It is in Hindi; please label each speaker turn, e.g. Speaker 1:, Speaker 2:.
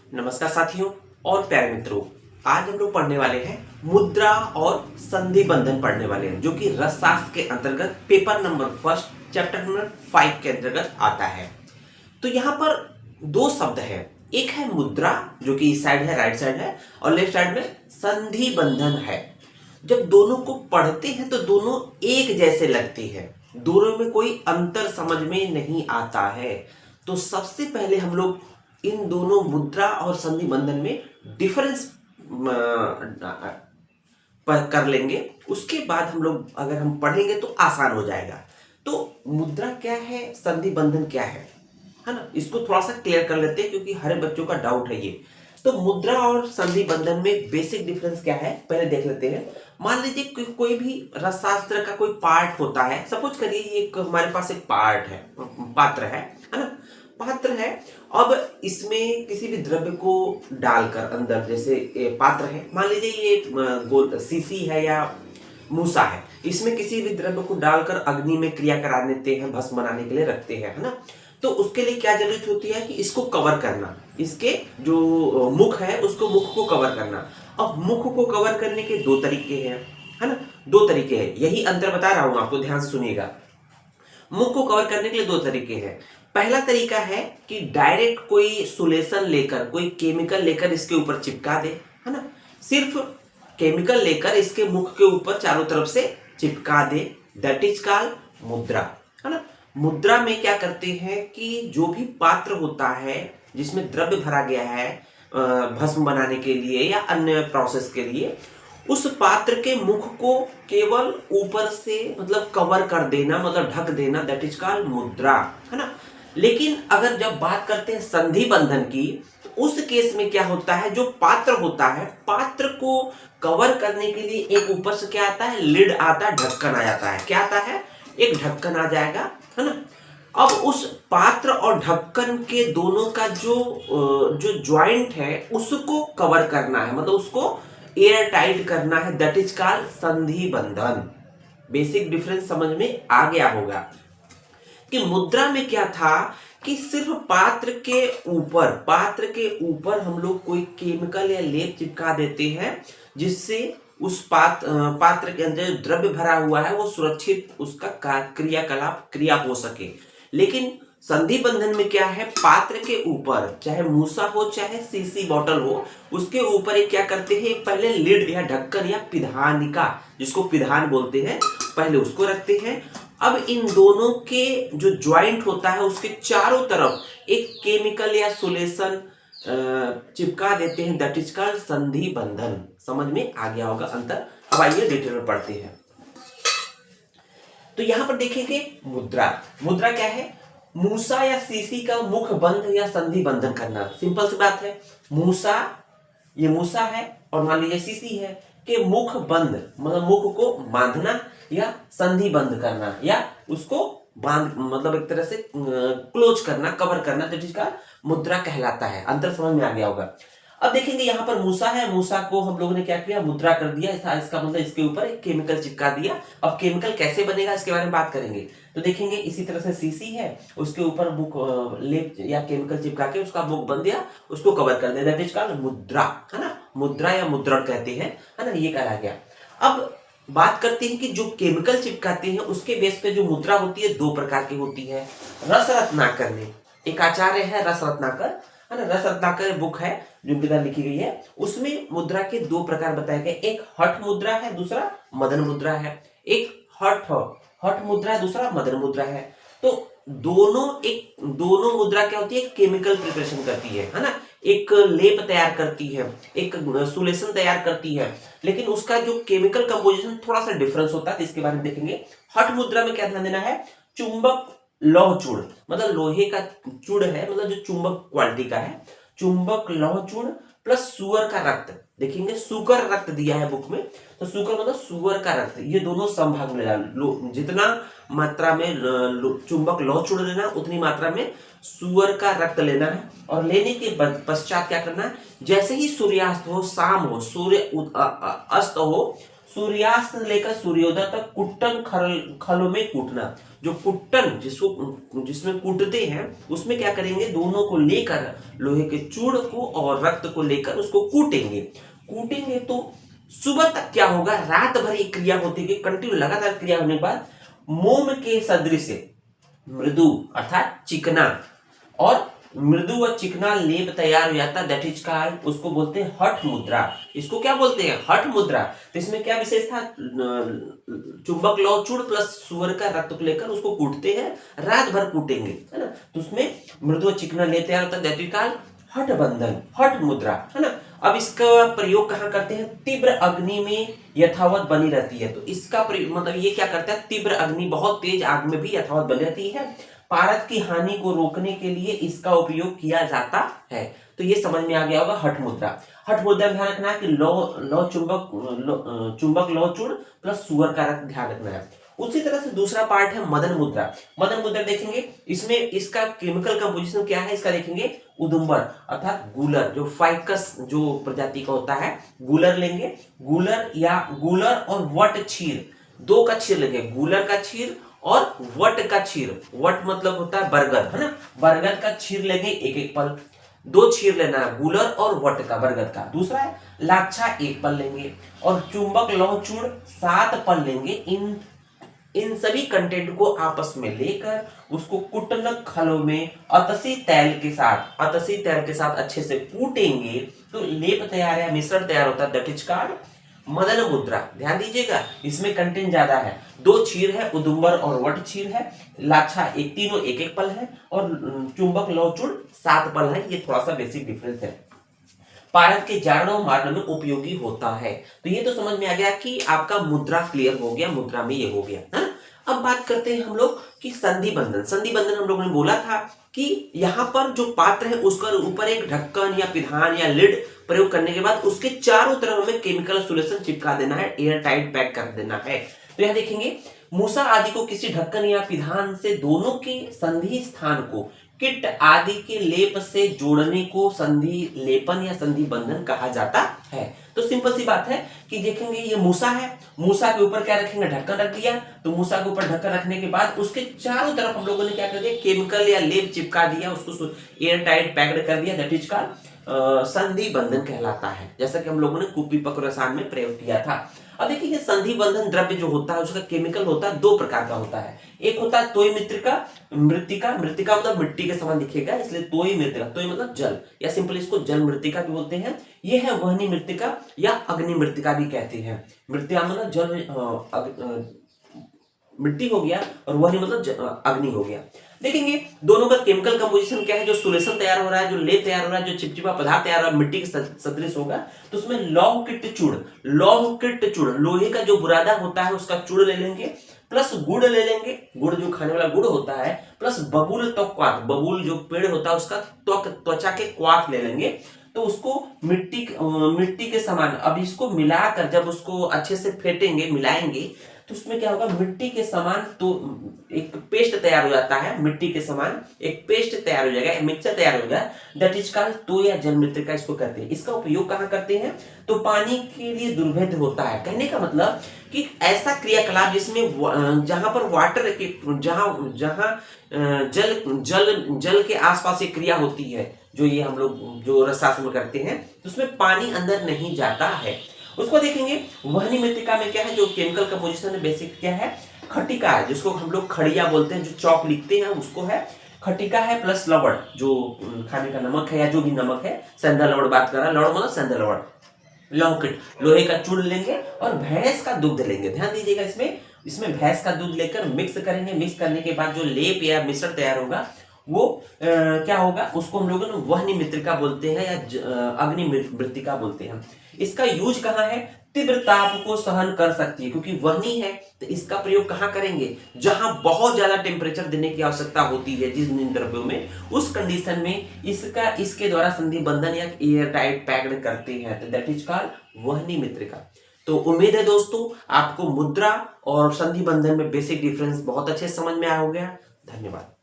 Speaker 1: नमस्कार साथियों और प्यारे मित्रों। आज हम लोग पढ़ने वाले हैं मुद्रा और संधि बंधन पढ़ने वाले हैं, जो कि रसशास्त्र के अंतर्गत paper number first chapter number 5 के अंतर्गत आता है। तो यहाँ पर दो शब्द है, एक है मुद्रा जो कि इस साइड है, राइट साइड है, और लेफ्ट साइड में संधि बंधन है। जब दोनों को पढ़ते हैं तो दोनों एक जैसे लगते हैं, दोनों में कोई अंतर समझ में नहीं आता है। तो सबसे पहले हम लोग इन दोनों मुद्रा और संधि बंधन में डिफरेंस कर लेंगे। उसके बाद हम लोग अगर हम पढ़ेंगे तो आसान हो जाएगा। तो मुद्रा क्या है, संधि बंधन क्या है ना, इसको थोड़ा सा क्लियर कर लेते हैं क्योंकि हर बच्चों का डाउट है ये। तो मुद्रा और संधि बंधन में बेसिक डिफरेंस क्या है पहले देख लेते हैं। मान लीजिए कोई भी रसशास्त्र का कोई पार्ट होता है, सपोज करिए एक हमारे पास एक पार्ट है, पात्र है ना, पात्र है। अब इसमें किसी भी द्रव्य को डालकर अंदर, जैसे पात्र है, मान लीजिए ये गोल सीसी है या मूसा है, इसमें किसी भी द्रव्य को डालकर अग्नि में क्रिया करा देते हैं, भस्म बनाने के लिए रखते हैं, है ना। तो उसके लिए क्या जरूरत होती है कि इसको कवर करना, इसके जो मुख है उसको, मुख को कवर करना। अब मुख को कवर करने के दो तरीके हैं, है ना, दो तरीके हैं, यही अंतर बता रहा हूं आपको, ध्यान से सुनिएगा। मुख को कवर करने के लिए दो तरीके हैं। पहला तरीका है कि डायरेक्ट कोई सोल्यूशन लेकर, कोई केमिकल लेकर इसके ऊपर चिपका दे, है ना, सिर्फ केमिकल लेकर इसके मुख के ऊपर चारों तरफ से चिपका दे, दैट इज कॉल्ड मुद्रा, है ना। मुद्रा में क्या करते हैं कि जो भी पात्र होता है जिसमें द्रव्य भरा गया है भस्म बनाने के लिए या अन्य प्रोसेस के लिए, उस पात्र के मुख को केवल ऊपर से मतलब कवर कर देना, मतलब ढक देना, दैट इज कॉल्ड मुद्रा, है ना। लेकिन अगर जब बात करते हैं संधि बंधन की, तो उस केस में क्या होता है, जो पात्र होता है, पात्र को कवर करने के लिए एक ऊपर से क्या आता है, लिड आता है, ढक्कन आ जाता है, क्या आता है, एक ढक्कन आ जाएगा, है ना। अब उस पात्र और ढक्कन के दोनों का जो ज्वाइंट है उसको कवर करना है, मतलब उसको एयर टाइट करना है, दैट इज कॉल्ड संधि बंधन। बेसिक डिफरेंस समझ में आ गया होगा कि मुद्रा में क्या था कि सिर्फ पात्र के ऊपर हम लोग कोई केमिकल या लेप चिपका देते हैं, जिससे उस पात्र के अंदर जो द्रव्य भरा हुआ है वो सुरक्षित उसका क्रिया हो सके। लेकिन संधि बंधन में क्या है, पात्र के ऊपर, चाहे मूसा हो चाहे सीसी बॉटल हो, उसके ऊपर एक क्या करते हैं, पहले लिड या ढक्कन या पिधानिका, जिसको पिधान बोलते हैं, पहले उसको रखते हैं। अब इन दोनों के जो ज्वाइंट होता है उसके चारों तरफ एक केमिकल या सोल्यूशन चिपका देते हैं, दैट इज कॉल्ड संधि बंधन। समझ में आ गया होगा अंतर। अब आइए डिटेल में पढ़ते हैं। तो यहां पर देखेंगे मुद्रा, मुद्रा क्या है, मूसा या सीसी का मुख बंध या संधि बंधन करना। सिंपल सी बात है, मूसा, ये मूसा है और मान लीजिए सीसी है, के मुख बंद मतलब मुख को बांधना या संधि बंद करना, या उसको बांध मतलब एक तरह से क्लोज करना, कवर करना, तो जिसका मुद्रा कहलाता है। अंतर समझ में आ गया होगा। अब देखेंगे यहाँ पर मूसा है, मूसा को हम लोगों ने क्या किया, मुद्रा कर दिया, इसका मतलब इसके ऊपर एक केमिकल चिपका दिया। अब केमिकल कैसे बनेगा इसके बारे में बात करेंगे। तो देखेंगे इसी तरह से सीसी है, उसके ऊपर मुख लेप या केमिकल चिपका के उसका मुख बंद दिया, उसको कवर कर दिया, दैट इज कॉल्ड मुद्रा, है ना, मुद्रा या मुद्रण कहते हैं, है ना, ये कहा गया। अब बात करते हैं कि जो केमिकल चिपकाते हैं उसके बेस पे जो मुद्रा होती है दो प्रकार की होती है। रस रत्नाकर ने, एक आचार्य है रस रत्नाकर, है ना, रस रत्नाकर बुक है जो इधर लिखी गई है, उसमें मुद्रा के दो प्रकार बताए गए, एक हठ मुद्रा है, दूसरा मदन मुद्रा है। एक हठ मुद्रा है, दूसरा मदन मुद्रा है। तो दोनों मुद्रा क्या होती है, केमिकल प्रिपरेशन करती है ना, एक लेप तैयार करती है, एक सोल्यूशन तैयार करती है, लेकिन उसका जो केमिकल कंपोजिशन थोड़ा सा डिफरेंस होता है, तो इसके बारे में देखेंगे। हठ मुद्रा में क्या ध्यान देना है, चुंबक लौह चूर्ण, मतलब लोहे का चूर्ण है, मतलब जो चुंबक क्वालिटी का है, चुंबक लौह चूर्ण प्लस सुअर का रक्त। देखेंगे सुकर रक्त दिया है बुक में, तो सुकर मतलब सुअर का रक्त, ये दोनों समभाग में लेना, जितना मात्रा में चुंबक लौह चूर्ण लेना उतनी मात्रा में सुअर का रक्त लेना है। और लेने के पश्चात क्या करना है, जैसे ही सूर्यास्त हो, शाम हो, सूर्य अस्त हो, सूर्यास्त से लेकर सूर्योदय तक कुट्टन खलों में कूटना। जो कुट्टन जिसमें कूटते हैं उसमें क्या करेंगे, दोनों को लेकर लोहे के चूड़ को और रक्त को लेकर उसको कूटेंगे। कूटेंगे तो सुबह तक क्या होगा, रात भर ये क्रिया होती है, कंटिन्यू लगातार क्रिया होने के बाद मोम के सदृश मृदु अर्थात चिकना और मृदु व चिकना लेप तैयार हो जाता, दैट इज कॉल्ड, उसको बोलते हैं हठ मुद्रा। इसको क्या बोलते हैं, हठ मुद्रा। तो इसमें क्या विशेष था, चुंबक लौह चूड़ प्लस सुअर का रक्त को लेकर उसको कूटते हैं, रात भर कूटेंगे, है ना। तो उसमें मृदु व चिकना लेप तैयार होता है, दैट इज कॉल्ड हठ बंधन, हठ मुद्रा, है ना। अब इसका प्रयोग कहाँ करते हैं, तीव्र अग्नि में यथावत बनी रहती है। तो इसका मतलब ये क्या करता है, तीव्र अग्नि, बहुत तेज आग में भी यथावत बनी रहती है। पारद की हानि को रोकने के लिए इसका उपयोग किया जाता है। तो ये समझ में आ गया होगा हठ मुद्रा। हठ मुद्रा में ध्यान रखना है कि चुंबक लौह चूड़ प्लस सुअर का रक्त ध्यान रखना है। उसी तरह से दूसरा पार्ट है मदन मुद्रा। मदन मुद्रा देखेंगे, इसमें इसका केमिकल कंपोजिशन क्या है, इसका देखेंगे उदुम्बर अर्थात गूलर, जो फाइकस जो प्रजाति का होता है, गूलर लेंगे। गूलर और वट छीर, दो का छीर लेंगे, गूलर का छीर और वट का छीर। वट मतलब होता है बरगद, है ना, बरगद का छीर लेंगे एक एक पल, दो छीर लेना है गूलर और वट का, बरगद का। दूसरा है लाक्षा, एक पल लेंगे और चुंबक लौह चूड़ 7 पल लेंगे। इन सभी कंटेंट को आपस में लेकर उसको कुटन खलों में अतसी तैल के साथ अच्छे से कूटेंगे तो लेप तैयार है, मिश्रण तैयार होता है, दैट इज कॉल्ड मदन मुद्रा। ध्यान दीजिएगा, इसमें कंटेंट ज्यादा है, 2 छीर है, उदुम्बर और वट छीर है, लाछा एक, तीनों एक एक पल है और चुंबक लौह चूड़ 7 पल है। ये थोड़ा सा बेसिक डिफरेंस है, पारद के जारण और मारण में उपयोगी होता है। तो ये तो समझ में आ गया कि आपका मुद्रा क्लियर हो गया, मुद्रा में ये हो गया, है ना। अब बात करते हैं हम लोग कि संधि बंधन। संधि बंधन हम लोगों ने बोला था कि यहाँ पर जो पात्र है उसका ऊपर एक ढक्कन या पिधान या लिड प्रयोग करने के बाद उसके चारों तरफ हमें केमिकल सॉल्यूशन चिपका देना है, एयर टाइट पैक कर देना है। तो यहाँ देखेंगे, मूसा आदि को किसी ढक्कन या पिधान से दोनों के संधि स्थान को किट आदि के लेप से जोड़ने को संधि लेपन या संधि बंधन कहा जाता है। तो सिंपल सी बात है कि देखेंगे ये मूसा है, मूसा के ऊपर क्या रखेंगे, ढक्कन रख दिया। तो मूसा के ऊपर ढक्कन रखने के बाद उसके चारों तरफ हम लोगों ने क्या कर दिया, केमिकल या लेप चिपका दिया, उसको एयर टाइट पैक्ड कर दिया, दैट इज कॉल्ड संधि बंधन कहलाता है, जैसा कि हम लोगों ने कुपीपक रसायन में प्रयोग किया था। अब देखिए, संधि बंधन द्रव्य जो होता है उसका केमिकल होता है 2 प्रकार का होता है। एक होता है तोय मृतिका, मृतिका मतलब मिट्टी के समान दिखेगा, इसलिए तोय मृतिका, तोय मतलब जल, या सिंपल इसको जल मृतिका भी बोलते हैं। ये है वहनी मृतिका या अग्नि मृतिका भी कहते हैं। मृतिका मतलब जल मिट्टी हो गया और वहनी मतलब अग्नि हो गया। देखेंगे दोनों का केमिकल कंपोजिशन क्या है, जो सोल्यूशन तैयार हो रहा है, जो लेप तैयार हो रहा है, जो चिपचिपा पदार्थ तैयार हो रहा है, मिट्टी के सदृश होगा। तो उसमें लौह किट चूड़, लोहे का जो बुरादा होता है उसका चूड़ ले लेंगे, प्लस गुड़ ले लेंगे, गुड़ जो खाने वाला गुड़ होता है, प्लस बबूल तो क्वाथ, बबूल जो पेड़ होता है उसका त्वचा के क्वाथ ले लेंगे। तो उसको मिट्टी के समान, अब इसको मिलाकर जब उसको अच्छे से फेंटेंगे, मिलाएंगे, तो उसमें क्या होगा, मिट्टी के समान तो एक पेस्ट तैयार हो जाता है, मिट्टी के समान एक पेस्ट तैयार हो जाएगा, एक मिक्सचर तैयार हो जाएगा, दैट इज कॉल्ड तो या जल मृतिका, इसको कहते हैं। इसका उपयोग कहाँ करते हैं, तो पानी के लिए दुर्भेद्य होता है। कहने का मतलब कि ऐसा क्रियाकलाप जिसमें जहां पर वाटर के जहां जल के आसपास एक क्रिया होती है, जो ये हम लोग जो रसायन में करते हैं, तो उसमें पानी अंदर नहीं जाता है। उसको देखेंगे, वहनी मृतिका में क्या है, जो केमिकल कंपोजिशन है बेसिक क्या है, खटिका है, जिसको हम लोग खड़िया बोलते हैं, जो चौक लिखते हैं उसको है खटिका है, प्लस लवण जो खाने का नमक है या जो भी नमक है, सेंधा लवण बात कर रहा है, लवण मतलब सेंधा लवण, लौकिट लोहे का चूड़ लेंगे और भैंस का दूध लेंगे। ध्यान दीजिएगा, इसमें भैंस का दूध लेकर मिक्स करेंगे, मिक्स करने के बाद जो लेप या मिश्रण तैयार होगा वो क्या होगा, उसको हम लोग वहनी मृतिका बोलते हैं या अग्नि मृतिका बोलते हैं। इसका यूज कहाँ है, तीव्र ताप को सहन कर सकती है, क्योंकि वहनी है तो इसका प्रयोग कहाँ करेंगे, जहां बहुत ज्यादा टेम्परेचर देने की आवश्यकता होती है जिस द्रव्यों में, उस कंडीशन में इसके द्वारा संधि बंधन या एयर टाइट पैक्ड करते हैं, तो दैट इज कॉल्ड वहनी मृतिका। तो उम्मीद है दोस्तों आपको मुद्रा और संधि बंधन में बेसिक डिफरेंस बहुत अच्छे समझ में आ हो गया। धन्यवाद।